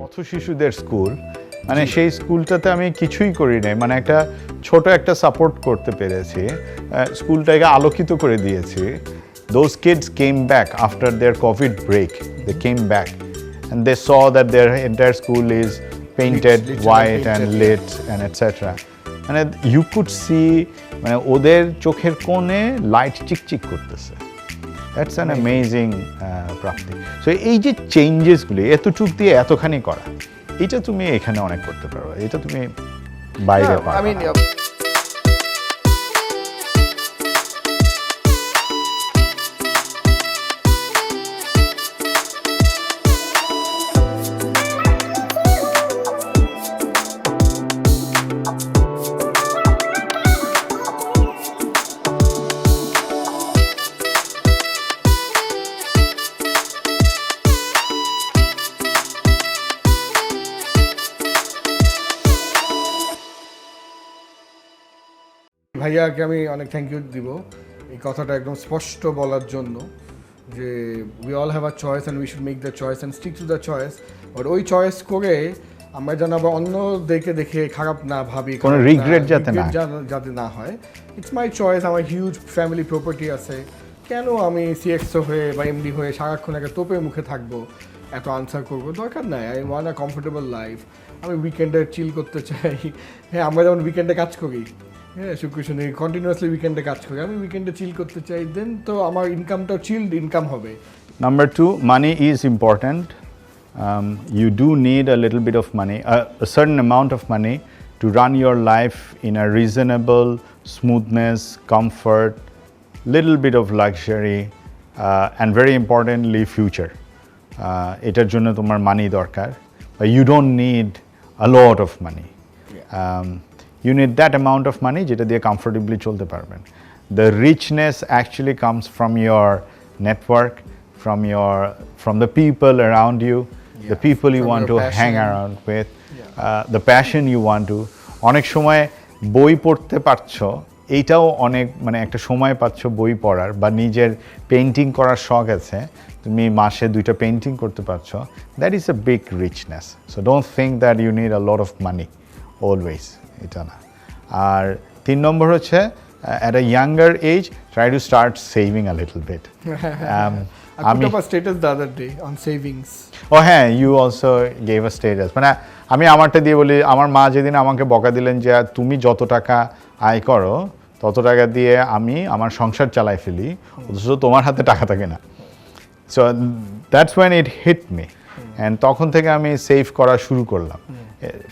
পথ শিশুদের স্কুল, মানে সেই স্কুলটাতে আমি কিছুই করি নাই, মানে একটা ছোট একটা সাপোর্ট করতে পেরেছি, স্কুলটাকে আলোকিত করে দিয়েছি। Those kids came back after their COVID break. They came back and they saw that their entire school is painted white and lit and etc. মানে you could see মানে ওদের চোখের কোণে লাইট চিকচিক করতেছে। That's an amazing Prapti. So এই যে চেঞ্জেসগুলি এতটুক দিয়ে এতখানি করা, এটা তুমি এখানে অনেক করতে পারো, এটা তুমি বাইরে পারো না। ভাইয়াকে আমি অনেক থ্যাংক ইউ দিব এই কথাটা একদম স্পষ্ট বলার জন্য যে we all have a choice and we should make the choice and stick to the choice. But ওই চয়েস করে আমরা যেন আবার অন্য দেখে খারাপ না ভাবি, কোনো রিগ্রেট যাতে না হয়। ইটস মাই চয়েস, আমার হিউজ ফ্যামিলি প্রপার্টি আছে, কেন আমি সিএক্সও হয়ে বা এমডি হয়ে সারাক্ষণ একটা তোপের মুখে থাকবো, এত আনসার করবো, দরকার নাই। I want a comfortable life. আমি উইকেন্ডে চিল করতে চাই। হ্যাঁ, আমরা যেমন উইকেন্ডে কাজ করি, হ্যাঁ শুক্র শনি কন্টিনিউয়াসলি উইকেন্ডে কাজ করি, আমি উইকেন্ডে চিল করতে চাই, দেন তো আমার ইনকামটাও চিলড ইনকাম হবে। Number 2, money is important. You do need a little bit of money, a certain amount of money to run your life in a reasonable smoothness, comfort, little bit of luxury, and very importantly future. এটার জন্য তোমার মানি দরকার। You don't need a lot of money. You need that amount of money যেটা দিয়ে comfortably চলতে পারবেন। The richness actually comes from your network, from the people around you, the people you want to hang around with, the passion you want to. অনেক সময় বই পড়তে পারছো, এইটাও অনেক মানে একটা সময় পাচ্ছ বই পড়ার, বা নিজের পেইন্টিং করার শখ আছে, তুমি মাসে 2টা পেইন্টিং করতে পারছো, that is a big richness. So don't think that you need a lot of money always. এটা না। আর 3 নম্বর হচ্ছে at a younger age try to start saving a little bit. I put up a status the other day on savings. Oh হ্যাঁ, you also gave a status. মানে আমি আমারটা দিয়ে বলি, আমার মা যেদিন আমাকে বকা দিলেন যে তুমি যত টাকা আয় করো তত টাকা দিয়ে আমি আমার সংসার চালাই ফেলি, অথচ তোমার হাতে টাকা থাকে না। So that's when it hit me. And তখন থেকে আমি সেভ করা শুরু করলাম,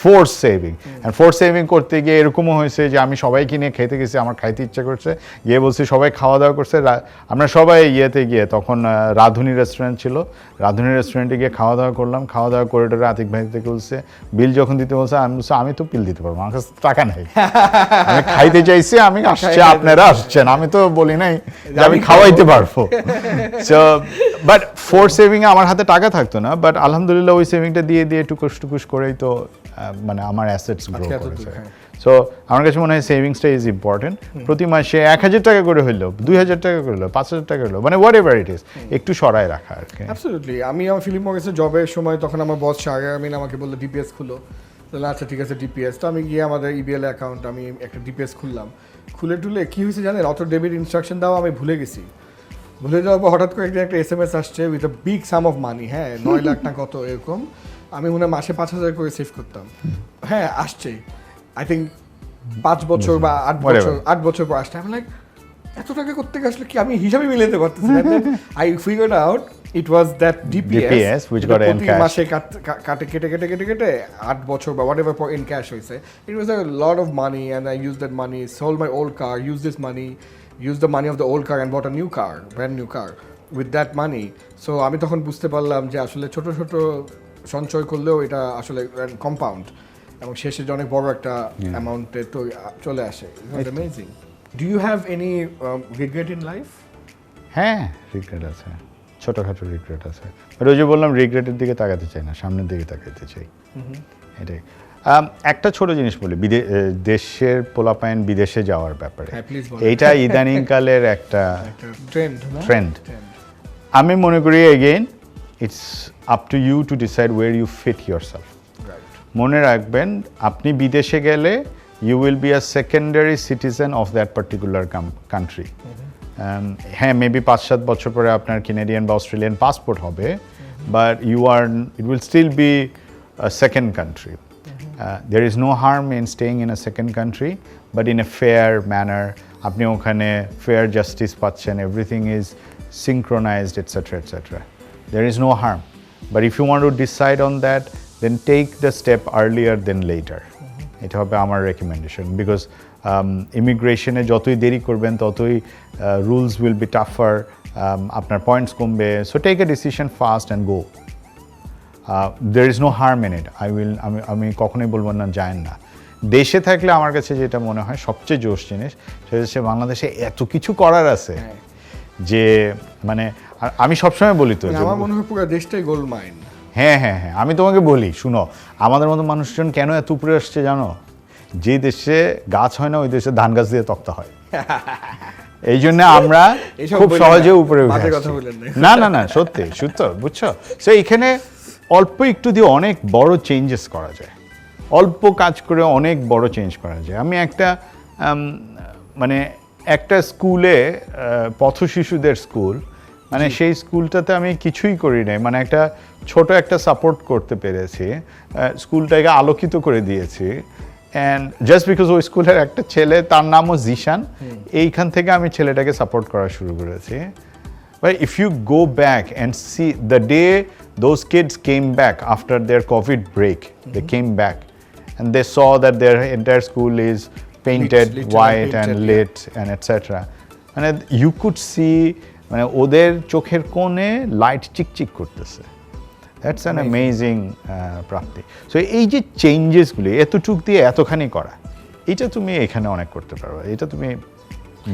force saving. And force saving করতে গিয়ে এরকমও হয়েছে যে আমি সবাইকে নিয়ে খেতে গেছি, আমার খাইতে ইচ্ছা করছে, গিয়ে বলছি সবাই খাওয়া দাওয়া করছে, আমরা সবাই ইয়েতে গিয়ে, তখন রাঁধুনি রেস্টুরেন্ট ছিল, রাঁধুনি রেস্টুরেন্টে গিয়ে খাওয়া দাওয়া করলাম। খাওয়া দাওয়া করিডোরে আতিক ভাই থেকে বলছে বিল যখন দিতে বলছে, আমি বলছি আমি তো বিল দিতে পারবো, আমার কাছে টাকা নেই, আমি খাইতে চাইছি, আমি আসছি, আপনারা আসছেন, আমি তো বলি নাই যে আমি খাওয়াইতে পারবো। সো বাট ফোর্স সেভিংয়ে আমার হাতে টাকা থাকতো না, বাট আলহামদুলিল্লাহ ওই সেভিংটা দিয়ে টুকুস করেই তো মানে আমার অ্যাসেটস গ্রো করেছে। সো আমার কাছে মনে হয় সেভিংসটা ইজ ইম্পর্টেন্ট। প্রতি মাসে 1000 টাকা করে হইলো, 2000 টাকা করে হলো, 5000 টাকা হলো, মানে হোয়াট এভার ইট ইজ, একটু সরায় রাখা আর কি। অ্যাবসলিউটলি। আমি আমার ফিলিপ মর্গেসের জবের সময় তখন আমার বস শাহরিয়ার আমাকে বললো ডিপিএস খুলো। তাহলে আচ্ছা ঠিক আছে ডিপিএস। তো আমি গিয়ে আমাদের ইবিএল অ্যাকাউন্ট আমি একটা ডিপিএস খুললাম। খুলে টুলে কী হয়েছে জানেন, অটো ডেবিট ইনস্ট্রাকশন দাও আমি ভুলে গেছি। ভুলে যাওয়ার পর হঠাৎ করে একদিন একটা SMS আসছে with a big some of money, হ্যাঁ 9 লাখ না কত এরকম। আমি মনে হয় মাসে 5000 করে সেভ করতাম। হ্যাঁ আসছে, আই থিঙ্ক 5 বছর বা 8 বছর পর আসছে। আমি লাইক এত টাকা করতে আসলে কি আমি হিসাবে মিলাতে পারতেছি না। I figured out it was that DPS which got in cash, মাসে কেটে 8 বছর বা whatever পর ইন ক্যাশ হয়েছে। It was a lot of money and I use that money, sold my old car, use this money, use the money of the old car and bought a new car, brand new car with that money. So আমি তখন বুঝতে পারলাম যে আসলে ছোট ছোট সঞ্চয় করলেও এটা আসলে কম্পাউন্ড এবং শেষে যে অনেক বড় একটা অ্যামাউন্টে তো চলে আসে। It's amazing. Do you have any regret in life? হ্যাঁ রিগ্রেট আছে, ছোটখাটো রিগ্রেট আছে, বাট ওই যে বললাম রিগ্রেটের দিকে তাকাতে চাই না, সামনের দিকে তাকাতে চাই, এটাই। একটা ছোট জিনিস বলি, দেশের পোলাপাইন বিদেশে যাওয়ার ব্যাপারে, এইটা ইদানিংকালের একটা ট্রেন্ড। আমি মনে করি again it's up to you to decide where you fit yourself. মনে রাখবেন আপনি বিদেশে গেলে you will be a secondary citizen of that particular country. হ্যাঁ মেবি 5-7 বছর পরে আপনার কানাডিয়ান বা অস্ট্রেলিয়ান পাসপোর্ট হবে, but it will still be a second country. There is no harm in staying in a second country, but in a fair manner. আপনি ওখানে fair justice পাচ্ছেন, everything is synchronized, etc. etc. There is no harm. But if you want to decide on that, then take the step earlier than later. এটা হবে আমার recommendation, because ইমিগ্রেশনে যতই দেরি করবেন ততই রুলস উইল বি টাফার, আপনার পয়েন্টস কমবে, so take a decision fast and go. There is no harm in it. আমি কখনোই বলবো না যায় না। দেশে থাকলে আমার কাছে যেটা মনে হয় সবচেয়ে জোশ জিনিস সেটা হচ্ছে বাংলাদেশে এত কিছু করার আছে যে মানে আমি সবসময় বলি তো আমার মনে হয় পুরো দেশটাই গোল্ড মাইন। হ্যাঁ হ্যাঁ হ্যাঁ, আমি তোমাকে বলি শুনো, আমাদের মতো মানুষজন কেন এত উপরে আসছে জানো? যে দেশে গাছ হয় না ওই দেশে ধান গাছ দিয়ে তক্তা হয়, এই জন্য আমরা খুব সহজে উপরে উঠে না না না সত্যি সত্য, বুঝছো? সো এখানে অল্প একটু দিয়ে অনেক বড় চেঞ্জেস করা যায়, অল্প কাজ করে অনেক বড় চেঞ্জ করা যায়। আমি একটা স্কুলে পথ শিশুদের স্কুল, মানে সেই স্কুলটাতে আমি কিছুই করি নাই, মানে একটা ছোট একটা সাপোর্ট করতে পেরেছি, স্কুলটাকে আলোকিত করে দিয়েছি। অ্যান্ড জাস্ট বিকজ ওই স্কুলের একটা ছেলে, তার নামও জিশান, এইখান থেকে আমি ছেলেটাকে সাপোর্ট করা শুরু করেছি। But if you go back and see the day those kids came back after their COVID break, they came back and they saw that their entire school is painted white and lit and etc. And you could see মানে ওদের চোখের কোণে light চিকচিক করতেছে। That's an amazing Prapti. So এই যে চেঞ্জেসগুলি এতটুক দিয়ে এতখানি করা, এটা তুমি এখানে অনেক করতে পারবে, এটা তুমি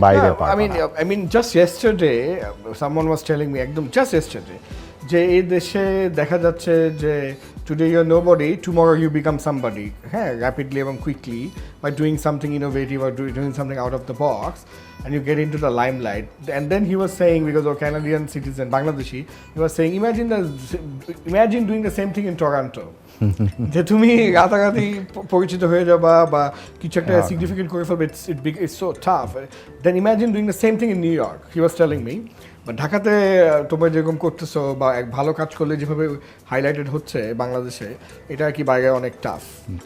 বাইরে পারবে না। I mean just yesterday someone was telling me, একদম just yesterday, যে এই দেশে দেখা যাচ্ছে যে today you're nobody, tomorrow you become somebody, হ্যাঁ, rapidly এবং quickly by doing something innovative or doing something out of the box, and you get into the limelight. And then he was saying, because of Canadian citizen, Bangladeshi, he was saying, imagine doing the same thing in Toronto. যে তুমি রাতারাতি পরিচিত হয়ে যাবা বা কিছু একটা significant করে ফেলবে, it's so tough. Then imagine doing the same thing in New York, he was telling me. বা ঢাকাতে তোমরা যেরকম করতেছো বা এক ভালো কাজ করলে যেভাবে হাইলাইটেড হচ্ছে বাংলাদেশে, এটা কি বাইরে অনেক টাফ।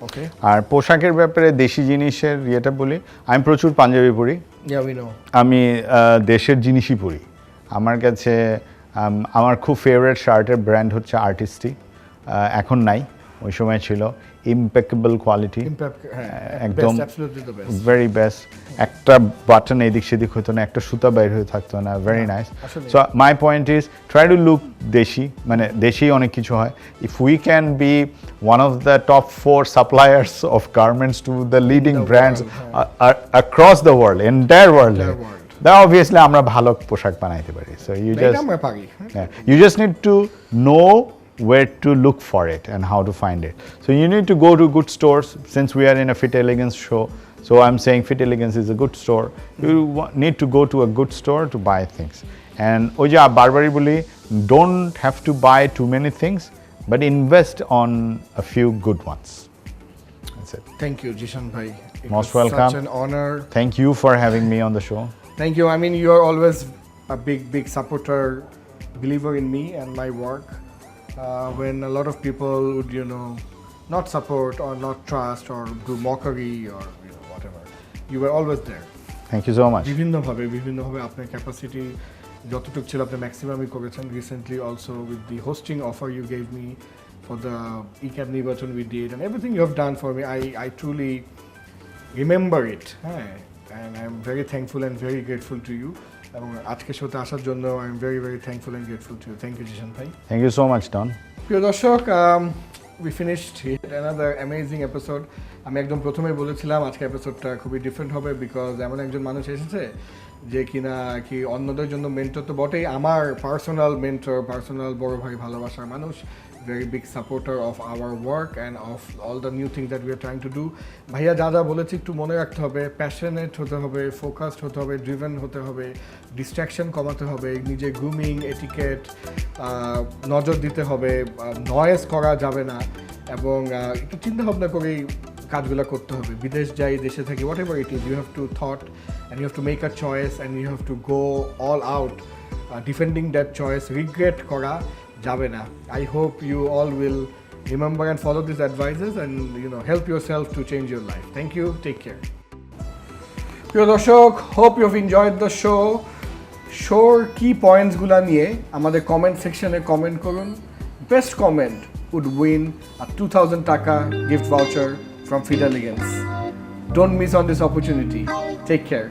ওকে, আর পোশাকের ব্যাপারে দেশি জিনিসের ইয়েটা বলি, আমি প্রচুর পাঞ্জাবি পরি, আমি দেশের জিনিসই পরি। আমার কাছে আমার খুব ফেভারিট শার্টের ব্র্যান্ড হচ্ছে আর্টিস্টি, এখন নাই, ওই সময় ছিল। ইম্পেকেবল কোয়ালিটি, একদম ভেরি বেস্ট। একটা বাটন এদিক সেদিক হতো না, একটা সুতা বাইর হয়ে থাকতো না, very nice. So my point is try to look দেশি, মানে দেশি অনেক কিছু হয়। If we can be one of the top 4 suppliers of garments to the leading brands across the world, entire ওয়ার্ল্ডে, then obviously আমরা ভালো পোশাক বানাইতে পারি। So you just need to know where to look for it and how to find it. So you need to go to good stores. Since we are in a Fit Elegance show, so I'm saying Fit Elegance is a good store. You need to go to a good store to buy things. And ওই যে বারবারই বলি, don't have to buy too many things, but invest on a few good ones. That's it. Thank you, Zeeshan bhai. Most welcome. Such an honor. Thank you for having me on the show. Thank you. I mean, you are always a big supporter, believer in me and my work. When a lot of people would, not support or not trust or do mockery or whatever, you were always there. Thank you so much. বিভিন্নভাবে আপনার capacity যতটুকু ছিল আপনি ম্যাক্সিমামই করেছেন। Recently also with the hosting offer you gave me for the ইক্যাপ নির্বাচন we did and everything you have done for me, I truly remember it, হ্যাঁ, and I am very thankful and very grateful to you. এবং আজকে শোতে আসার জন্য I am very thankful and grateful to you. Thank you Zishan ভাই। Thank you so much Don. প্রিয় দর্শক, we finished another amazing episode. আমি একদম প্রথমেই বলেছিলাম আজকে এপিসোডটা খুবই ডিফারেন্ট হবে, বিকজ এমন একজন মানুষ এসেছে যে কিনা কি অন্যদের জন্য মেন্টর তো বটেই, আমার পার্সোনাল মেন্টর, পার্সোনাল বড় ভাই, ভালোবাসার মানুষ, very big supporter of our work and of all the new things that we are trying to do. ভাইয়া যা বলেছি একটু মনে রাখতে হবে, প্যাশনেট হতে হবে, ফোকাসড হতে হবে, ড্রিভেন হতে হবে, ডিস্ট্র্যাকশন কমাতে হবে, নিজে গ্রুমিং, এটিকেট নজর দিতে হবে, নয়েজ করা যাবে না, এবং একটু চিন্তা ভাবনা করেই কাজগুলো করতে হবে। বিদেশ যাই, দেশে থাকি, whatever it is, you have to thought and you have to make a choice and you have to go all out defending that choice. Regret করা যাবে না। I hope you all will remember and follow these advices and help yourself to change your life. Thank you. Take care. প্রিয় দর্শক, hope you've enjoyed the show. শোর কি পয়েন্টসগুলো নিয়ে আমাদের comment সেকশনে কমেন্ট করুন। Best comment would win a 2000 taka gift voucher from Fit Elegance. Don't miss on this opportunity. Take care.